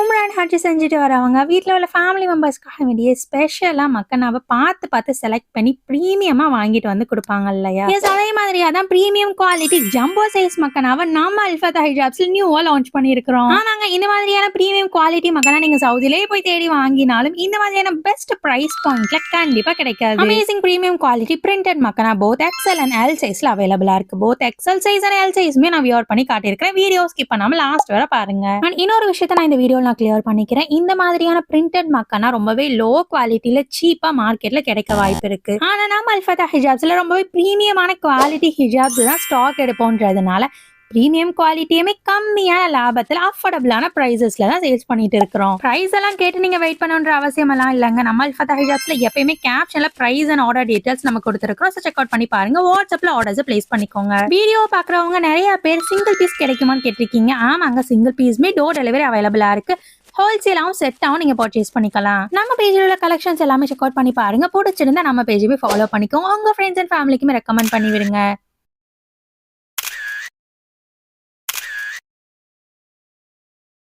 உம்ரான் ஹஜ் செஞ்சுட்டு வரவங்க வீட்டில் உள்ள ஃபேமிலி மெம்பர்ஸ்க்காக வேண்டிய ஸ்பெஷலாக மக்கனாவை பார்த்து செலக்ட் பண்ணி ப்ரீமியமாக வாங்கிட்டு வந்து கொடுப்பாங்க இல்லையா? அதே மாதிரியா தான் ப்ரீமியம் குவாலிட்டி ஜம்போ சைஸ் மக்கனாவை நம்ம அல்ஃபதா ஹிஜாப்ஸில் நியூவாக லான்ச் பண்ணியிருக்கிறோம். ஆமாங்க, இந்த மாதிரியான ப்ரீமியம் குவாலிட்டி மக்கனா நீங்கள் சவுதியிலே போய் தேடி வாங்கினாலும் இந்த மாதிரியான பெஸ்ட் ப்ரைஸ் பாயிண்ட்ல கண்டிப்பாக கிடைக்காது. அமேசிங் ப்ரீமியம் குவாலிட்டி பிரிண்டட் மக்கனா போத் எக்ஸல் அண்ட் எல் சைஸ்ல அவைலபிளா இருக்கு. Both XL size and L சைஸ்மே நான் வியர் பண்ணி காட்டியிருக்கிறேன். வீடியோ ஸ்கிப் பண்ணாம லாஸ்ட் வரை பாருங்க. இன்னொரு விஷயத்த நான் இந்த வீடியோ நான் கிளியர் பண்ணிக்கிறேன். இந்த மாதிரியான பிரிண்டட் மக்கனா ரொம்பவே லோ குவாலிட்டியில சீப்பா மார்க்கெட்ல கிடைக்க வாய்ப்பு இருக்கு. ஆனா நம்ம அல்ஃபதா ஹிஜாப்ஸ்ல ரொம்பவே பிரீமியமான குவாலிட்டி ஹிஜாப்ஸ் தான் ஸ்டாக் எடுப்போம்ன்றதுனால பிரீமியம் குவாலிட்டியுமே கம்மியான லாபத்தில் அஃபோர்டபுளான பிரைசஸ்ல தான் சேல்ஸ் பண்ணிட்டு இருக்கிறோம். பிரைஸ் எல்லாம் கேட்டு நீங்க வெயிட் பண்ணணுன்ற அவசியம் எல்லாம் இல்லைங்க. நம்ம அல்ஃபதா ஹிஜாப்ஸ்ல எப்பயுமே கேப்ஷன்ல பிரைஸ் அண்ட் ஆர்டர் டீடைல்ஸ் நம்ம கொடுத்துருக்கோம். செக் அவுட் பண்ணி பாருங்க. வாட்ஸ்அப்ல ஆர்டர்ஸ் பிளேஸ் பண்ணிக்கோங்க. வீடியோ பாக்குறவங்க நிறைய பேர் சிங்கிள் பீஸ் கிடைக்குமான்னு கேட்டிருக்கீங்க. ஆமாங்க, சிங்கிள் பீஸ்மே டோர் டெலிவரி அவைலபிளா இருக்கு. ஹோல்சேலாவும் செட்டாவும் நீங்க பர்ச்சேஸ் பண்ணிக்கலாம். நம்ம பேஜில் உள்ள கலெக்ஷன்ஸ் எல்லாமே செக் அவுட் பண்ணி பாருங்க. பிடிச்சிருந்தா நம்ம பேஜுமே ஃபாலோ பண்ணிக்கோங்க. உங்க ஃப்ரெண்ட்ஸ் அண்ட் ஃபேமிலிக்குமே ரெக்கமெண்ட் பண்ணி விடுங்க.